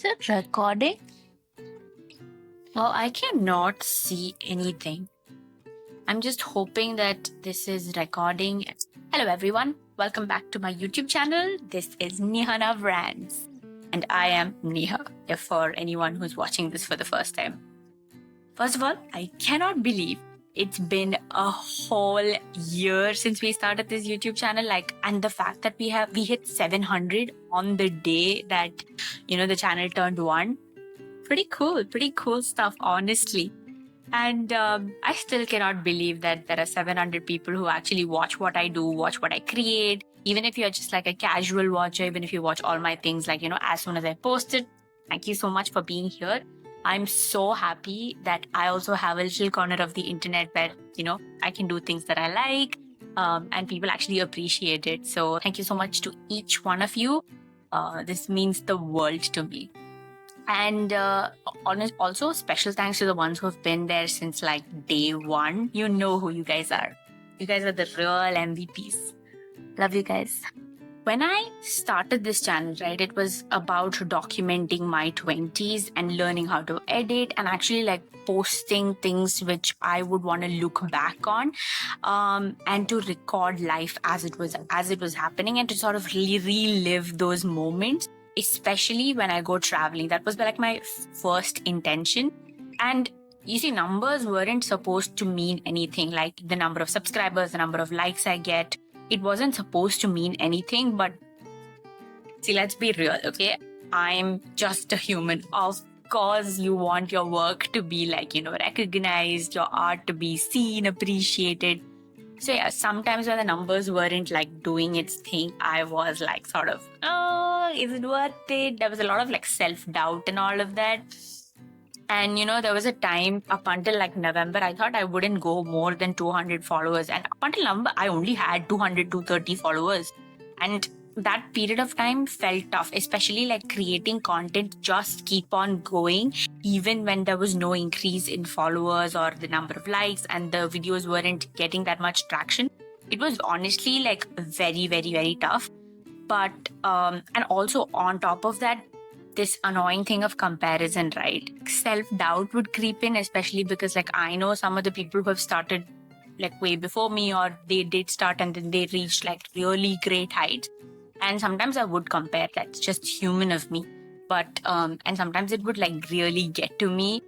Is it recording? Well, I cannot see anything. I'm just hoping that this is recording. Hello, everyone. Welcome back to my YouTube channel. This is Nihana Brands. And I am Niha, if for anyone who's watching this for the first time. First of all, I cannot believe it's been a whole year since we started this YouTube channel. And the fact that we hit 700 on the day that, the channel turned 1. Pretty cool stuff, honestly. And I still cannot believe that there are 700 people who actually watch what I do, watch what I create. Even if you're just like a casual watcher, even if you watch all my things, as soon as I post it, thank you so much for being here. I'm so happy that I also have a little corner of the internet where, I can do things that I like and people actually appreciate it. So thank you so much to each one of you. This means the world to me. And also special thanks to the ones who have been there since day 1. You know who you guys are. You guys are the real MVPs. Love you guys. When I started this channel, right, it was about documenting my 20s and learning how to edit and actually posting things which I would want to look back on and to record life as it was happening and to sort of relive those moments, especially when I go traveling. That was my first intention. And you see, numbers weren't supposed to mean anything, like the number of subscribers, the number of likes I get. It wasn't supposed to mean anything, but see, let's be real, okay? I'm just a human. Of course, you want your work to be recognized, your art to be seen, appreciated. So yeah, sometimes when the numbers weren't doing its thing, I was oh, is it worth it? There was a lot of self-doubt and all of that. And there was a time up until November, I thought I wouldn't go more than 200 followers. And up until November, I only had 230 followers. And that period of time felt tough, especially creating content, just keep on going, even when there was no increase in followers or the number of likes and the videos weren't getting that much traction. It was honestly very, very, very tough. But, and also on top of that, this annoying thing of comparison, right? Self-doubt would creep in, especially because I know some of the people who have started way before me, or they did start and then they reached really great heights. And sometimes I would compare. That's just human of me. But, and sometimes it would really get to me.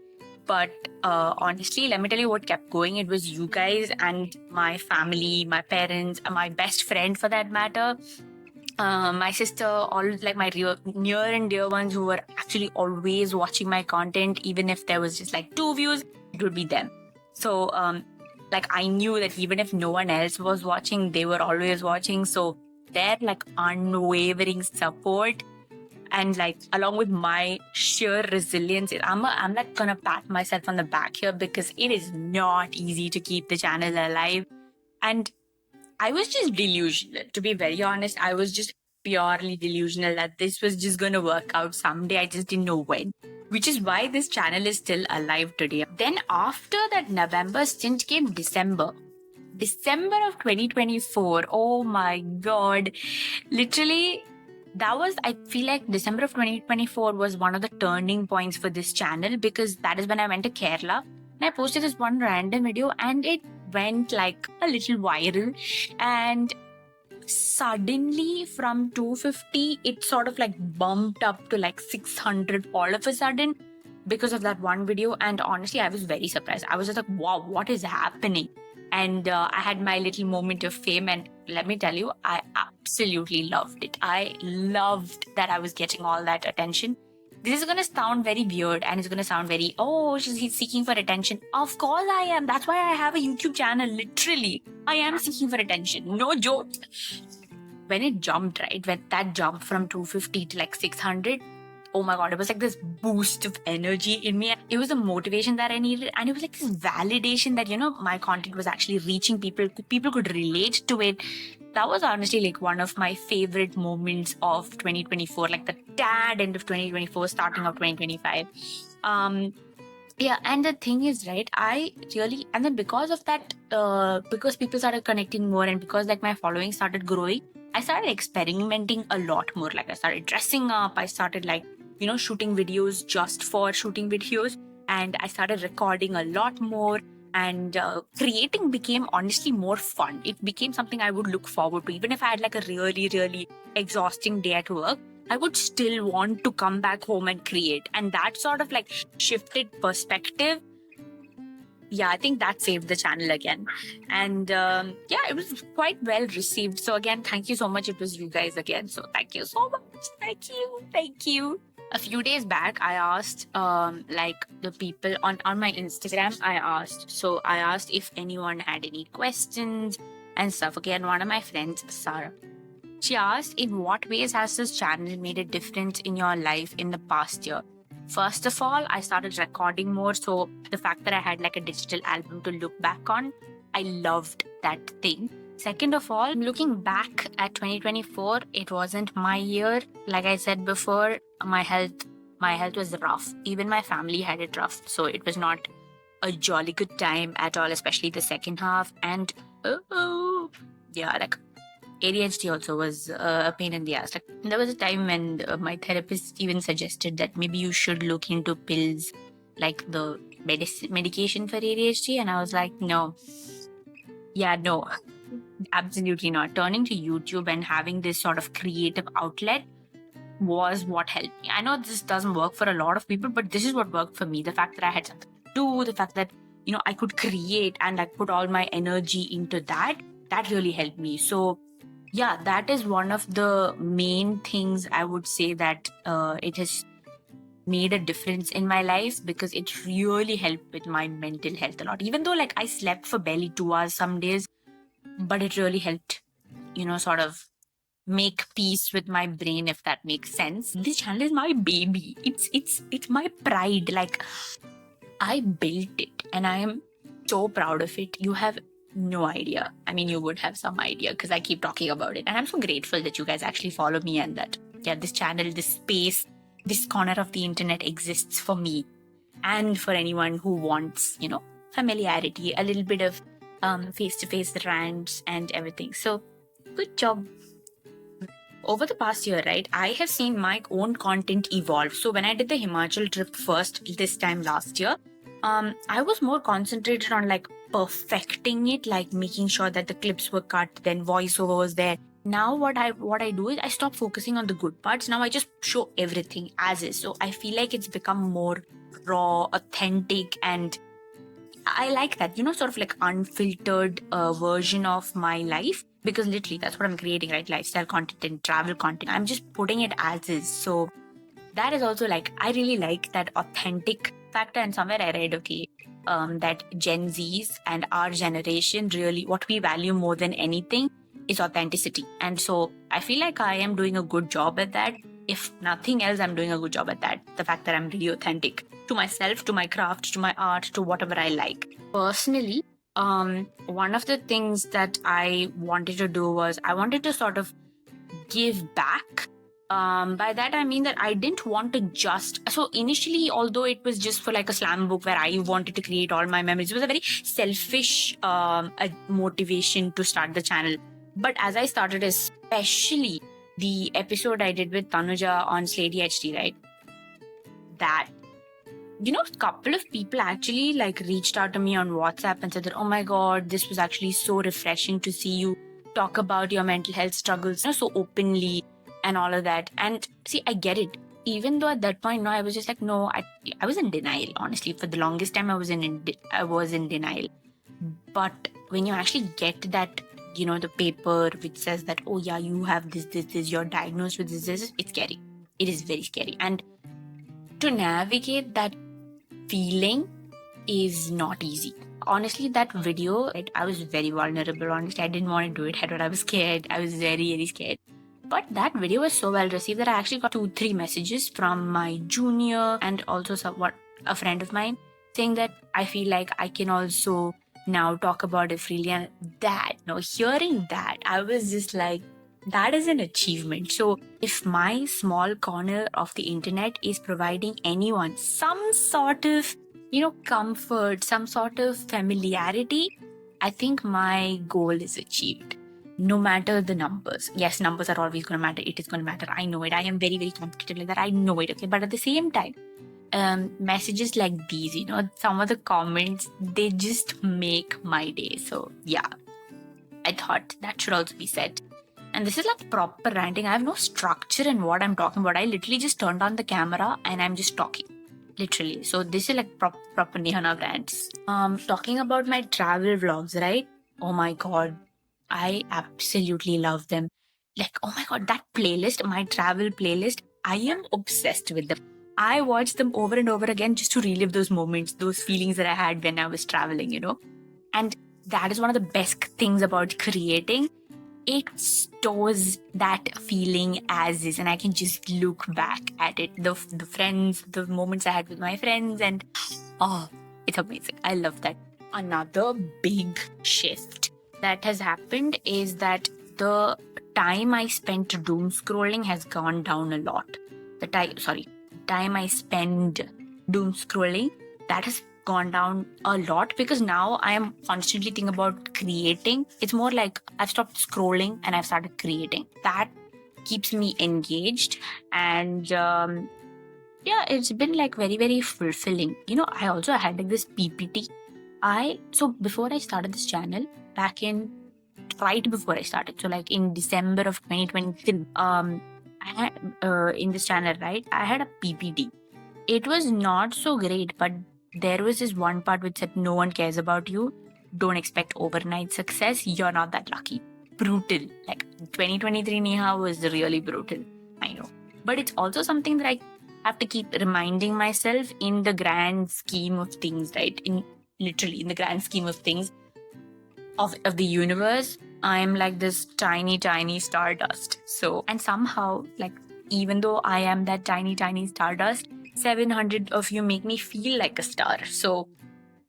But honestly, let me tell you what kept going. It was you guys and my family, my parents, my best friend for that matter. My sister, all my near and dear ones who were actually always watching my content, even if there was just 2 views, it would be them. So I knew that even if no one else was watching, they were always watching. So their unwavering support and along with my sheer resilience, I'm not gonna pat myself on the back here, because it is not easy to keep the channel alive. And I was just delusional. To be very honest, I was just purely delusional that this was just going to work out someday. I just didn't know when, which is why this channel is still alive today. Then after that November stint came December of 2024. Oh my God. Literally, that was, I feel December of 2024 was one of the turning points for this channel, because that is when I went to Kerala and I posted this one random video and it went a little viral, and suddenly from 250 it sort of bumped up to 600 all of a sudden because of that one video. And honestly, I was very surprised. I was just wow, what is happening? And I had my little moment of fame, and let me tell you, I absolutely loved it. I loved that I was getting all that attention. This is going to sound very weird and it's going to sound very, oh, he's seeking for attention. Of course I am. That's why I have a YouTube channel. Literally, I am seeking for attention. No joke. When it jumped, right? When that jumped from 250 to 600, oh my God, it was this boost of energy in me. It was the motivation that I needed. And it was this validation that, my content was actually reaching people. People could relate to it. That was honestly one of my favorite moments of 2024, the tad end of 2024, starting of 2025. Yeah, and the thing is, right, and then because of that, because people started connecting more and because my following started growing, I started experimenting a lot more. I started dressing up. I started shooting videos just for shooting videos. And I started recording a lot more. And creating became honestly more fun. It became something I would look forward to. Even if I had like a really, really exhausting day at work, I would still want to come back home and create. And that sort of like shifted perspective. Yeah, I think that saved the channel again. And it was quite well received. So again, thank you so much. It was you guys again. So thank you so much. Thank you. Thank you. A few days back, I asked the people on my Instagram, I asked if anyone had any questions and stuff. Again, one of my friends, Sarah, she asked, in what ways has this channel made a difference in your life in the past year? First of all, I started recording more. So the fact that I had like a digital album to look back on, I loved that thing. Second of all, looking back at 2024, it wasn't my year. Like I said before, my health was rough. Even my family had it rough. So it was not a jolly good time at all, especially the second half. And ADHD also was a pain in the ass. Like, there was a time when my therapist even suggested that maybe you should look into pills, like the medication for ADHD. And I was like, no, absolutely not. Turning to YouTube and having this sort of creative outlet was what helped me. I know this doesn't work for a lot of people, but this is what worked for me. The fact that I had something to do, the fact that, I could create and I put all my energy into that really helped me. So yeah, that is one of the main things I would say that it has made a difference in my life, because it really helped with my mental health a lot. Even though like I slept for barely 2 hours some days, but it really helped, sort of make peace with my brain, if that makes sense. This channel is my baby. It's my pride. Like, I built it and I am so proud of it. You have no idea. I mean, you would have some idea because I keep talking about it. And I'm so grateful that you guys actually follow me and that, this channel, this space, this corner of the internet exists for me and for anyone who wants, familiarity, a little bit of face-to-face rants and everything. So, good job. Over the past year, right, I have seen my own content evolve. So when I did the Himachal trip first, this time last year, I was more concentrated on like perfecting it, like making sure that the clips were cut, then voiceover was there. Now what I do is I stop focusing on the good parts. Now I just show everything as is. So I feel like it's become more raw, authentic, and I like that, sort of like unfiltered version of my life, because literally that's what I'm creating, right? Lifestyle content and travel content. I'm just putting it as is. So that is also like, I really like that authentic factor. And somewhere I read, that Gen Zs and our generation, really what we value more than anything is authenticity. And so I feel like I am doing a good job at that. If nothing else, I'm doing a good job at that. The fact that I'm really authentic to myself, to my craft, to my art, to whatever I like. Personally, one of the things that I wanted to do was I wanted to sort of give back. By that I mean that I didn't want to so initially, although it was just for like a slam book where I wanted to create all my memories, it was a very selfish motivation to start the channel. But as I started, especially the episode I did with Tanuja on ADHD, right? That, a couple of people actually like reached out to me on WhatsApp and said that, oh my God, this was actually so refreshing to see you talk about your mental health struggles, so openly and all of that. And see, I get it. Even though at that point, I was just like, no, I was in denial. Honestly, for the longest time, I was in denial. But when you actually get that, the paper which says that, oh yeah, you have this, you're diagnosed with this, it's scary. It is very scary. And to navigate that feeling is not easy. Honestly, that video, I was very vulnerable. Honestly, I didn't want to do it. I was scared. I was very, very scared. But that video was so well received that I actually got 2-3 messages from my junior and also somewhat a friend of mine saying that I feel like I can also now talk about it freely. And hearing that, I was just like, that is an achievement. So if my small corner of the internet is providing anyone some sort of, comfort, some sort of familiarity, I think my goal is achieved. no matter the numbers. Yes, numbers are always going to matter. It is going to matter. I know it. I am very, very competitive like that. I know it. Okay. But at the same time, messages like these, some of the comments, they just make my day. So yeah, I thought that should also be said. And this is like proper ranting. I have no structure in what I'm talking about. I literally just turned on the camera and I'm just talking. Literally. So this is like proper Nihana rants. Talking about my travel vlogs, right? Oh my god. I absolutely love them. Like, oh my god, that playlist, my travel playlist, I am obsessed with them. I watch them over and over again just to relive those moments, those feelings that I had when I was traveling, And that is one of the best things about creating. It stores that feeling as is, and I can just look back at it. The friends, the moments I had with my friends, and oh, it's amazing. I love that. Another big shift that has happened is that the time I spent doom scrolling has gone down a lot. Time I spend doom scrolling, that has gone down a lot because now I am constantly thinking about creating. It's more like I've stopped scrolling and I've started creating. That keeps me engaged, and yeah, it's been like very, very fulfilling. I also had like this PPT. So before I started this channel, right before I started, so like in December of 2023, I had in this channel, right, I had a PPT. It was not so great, but there was this one part which said, no one cares about you. Don't expect overnight success. You're not that lucky. Brutal. Like 2023 Neha was really brutal. I know. But it's also something that I have to keep reminding myself in the grand scheme of things, right? Literally in the grand scheme of things of the universe, I'm like this tiny, tiny stardust. So, and somehow, like, even though I am that tiny, tiny stardust, 700 of you make me feel like a star. So,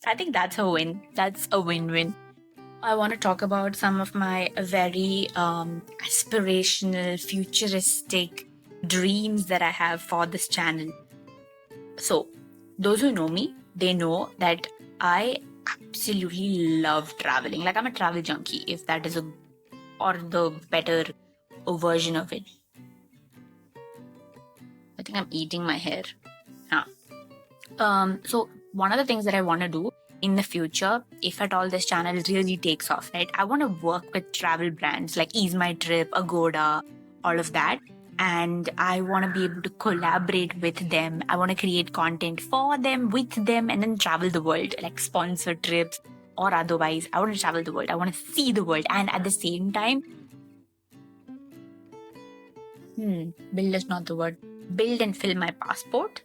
I think that's a win. That's a win-win. I want to talk about some of my very aspirational, futuristic dreams that I have for this channel. So, those who know me, they know that I absolutely love traveling. Like, I'm a travel junkie, if that is or the better version of it. I think I'm eating my hair. So one of the things that I want to do in the future, if at all this channel really takes off, right, I want to work with travel brands like Ease My Trip, Agoda, all of that. And I want to be able to collaborate with them. I want to create content for them, with them, and then travel the world, like sponsor trips or otherwise. I want to travel the world. I want to see the world. And at the same time, build is not the word. Build and fill my passport.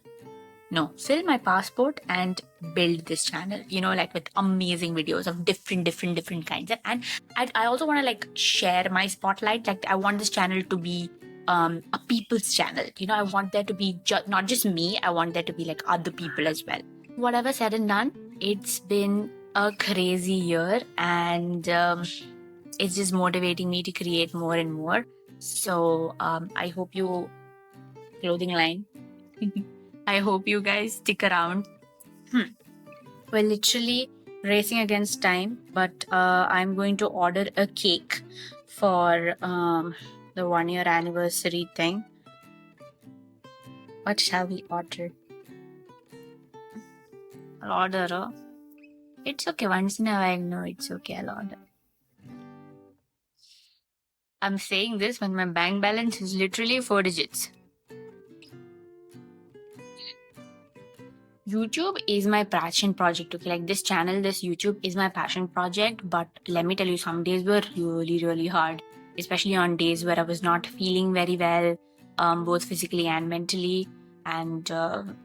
No, fill my passport and build this channel, like with amazing videos of different kinds. And I also want to like share my spotlight. Like I want this channel to be a people's channel. I want there to be not just me. I want there to be like other people as well. Whatever said and done, it's been a crazy year, and it's just motivating me to create more and more. So I hope you clothing line. I hope you guys stick around. We're literally racing against time, but I'm going to order a cake for the 1-year anniversary thing. What shall we order? I'll order. It's okay. Once in a while, no, it's okay. I'll order. I'm saying this when my bank balance is literally 4 digits. YouTube is my passion project. Okay, like this channel, this YouTube is my passion project. But let me tell you, some days were really, really hard, especially on days where I was not feeling very well, both physically and mentally. And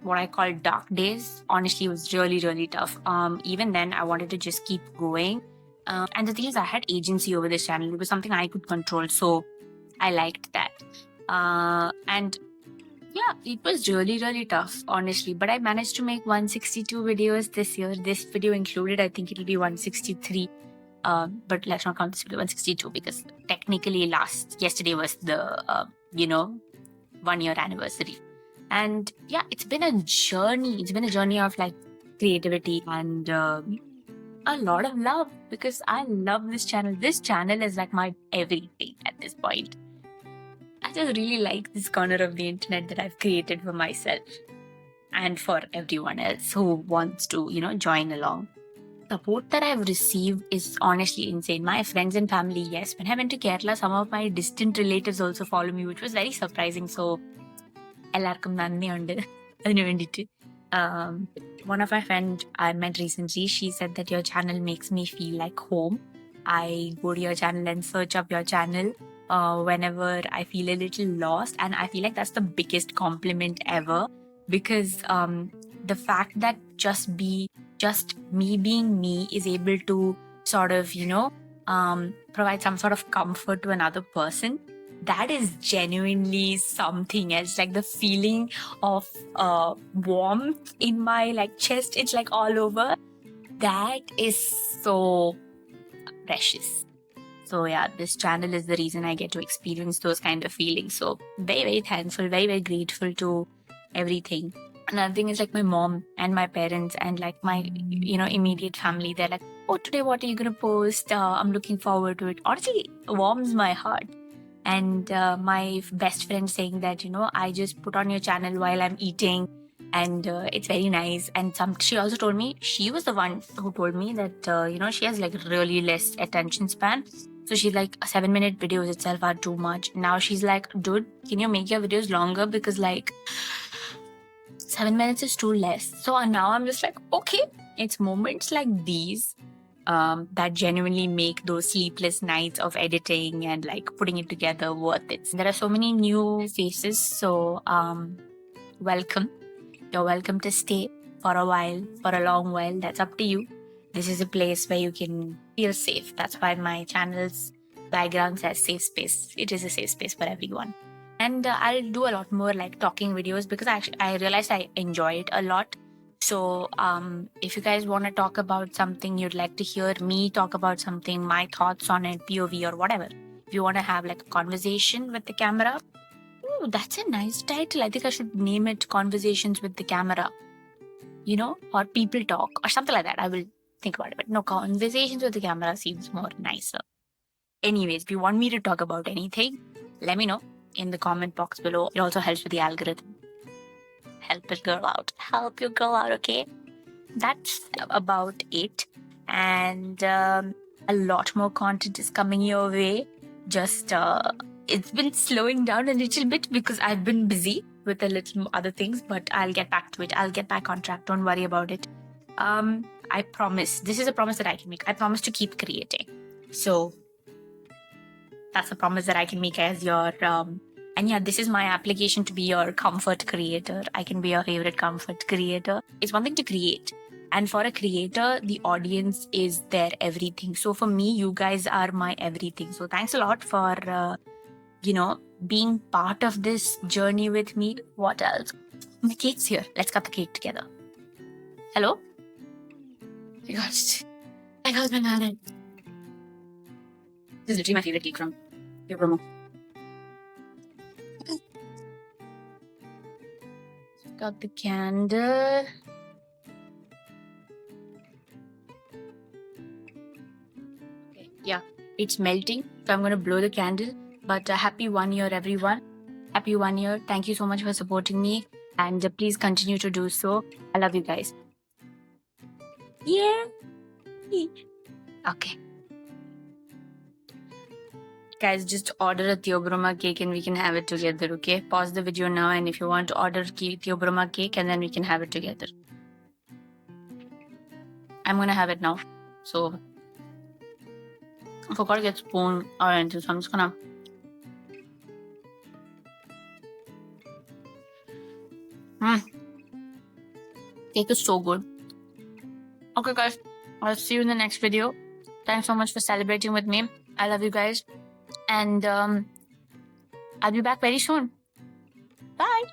what I call dark days, honestly, was really, really tough. Even then, I wanted to just keep going. And the thing is, I had agency over this channel. It was something I could control. So I liked that. And yeah, it was really, really tough, honestly. But I managed to make 162 videos this year. This video included, I think it'll be 163. But let's not count this video 162 because technically yesterday was the, 1-year anniversary. And yeah, it's been a journey. It's been a journey of like creativity and a lot of love because I love this channel. This channel is like my everything at this point. I just really like this corner of the internet that I've created for myself and for everyone else who wants to, join along. Support that I've received is honestly insane. My friends and family, yes. When I went to Kerala, some of my distant relatives also follow me, which was very surprising. So, എല്ലാവർക്കും നന്ദിയുണ്ട് അതിനു വേണ്ടിയിട്ട്. One of my friends I met recently, she said that your channel makes me feel like home. I go to your channel and search up your channel whenever I feel a little lost. And I feel like that's the biggest compliment ever because the fact that just me being me is able to sort of, provide some sort of comfort to another person, that is genuinely something else. Like the feeling of warmth in my chest, it's like all over. That is so precious. So yeah, this channel is the reason I get to experience those kind of feelings. So very, very thankful, very, very grateful to everything. Another thing is like my mom and my parents and like my, immediate family. They're like, oh, today what are you going to post? I'm looking forward to it. Honestly, it warms my heart. And my best friend saying that, I just put on your channel while I'm eating and it's very nice. And she also told me, she was the one who told me that, she has like really less attention span. So she's like, 7-minute videos itself are too much. Now she's like, dude, can you make your videos longer? Because 7 minutes is too less. So now I'm just like, okay, it's moments like these that genuinely make those sleepless nights of editing and like putting it together worth it. There are so many new faces, so welcome. You're welcome to stay for a while, for a long while. That's up to you. This is a place where you can feel safe. That's why my channel's background says safe space. It is a safe space for everyone. And I'll do a lot more like talking videos because I realized I enjoy it a lot. So if you guys want to talk about something, you'd like to hear me talk about something, my thoughts on it, POV or whatever. If you want to have like a conversation with the camera, ooh, that's a nice title. I think I should name it Conversations with the Camera, or People Talk or something like that. I will think about it. But no, Conversations with the Camera seems more nicer. Anyways, if you want me to talk about anything, let me know in the comment box below. It also helps with the algorithm. Help your girl out. Help your girl out, okay? That's about it. And a lot more content is coming your way. Just, it's been slowing down a little bit because I've been busy with a little other things, but I'll get back to it. I'll get back on track. Don't worry about it. I promise. This is a promise that I can make. I promise to keep creating. So that's a promise that I can make as your and yeah, this is my application to be your comfort creator. I can be your favorite comfort creator. It's one thing to create, and for a creator, the audience is their everything. So for me, you guys are my everything. So thanks a lot for being part of this journey with me. What else? My cake's here. Let's cut the cake together. Hello? Oh my gosh, I got banana. This is literally my favorite cake from your promo. Got the candle. Okay, yeah, it's melting. So I'm going to blow the candle. But happy 1 year, everyone. Happy 1 year. Thank you so much for supporting me. And please continue to do so. I love you guys. Yeah. Okay. Guys, just order a Theobroma cake and we can have it together, okay? Pause the video now, and if you want to order Theobroma cake, and then we can have it together. I'm gonna have it now. So I forgot to get spoon or anything, so I'm just gonna. Cake is so good. Okay, guys, I'll see you in the next video. Thanks so much for celebrating with me. I love you guys. And I'll be back very soon. Bye.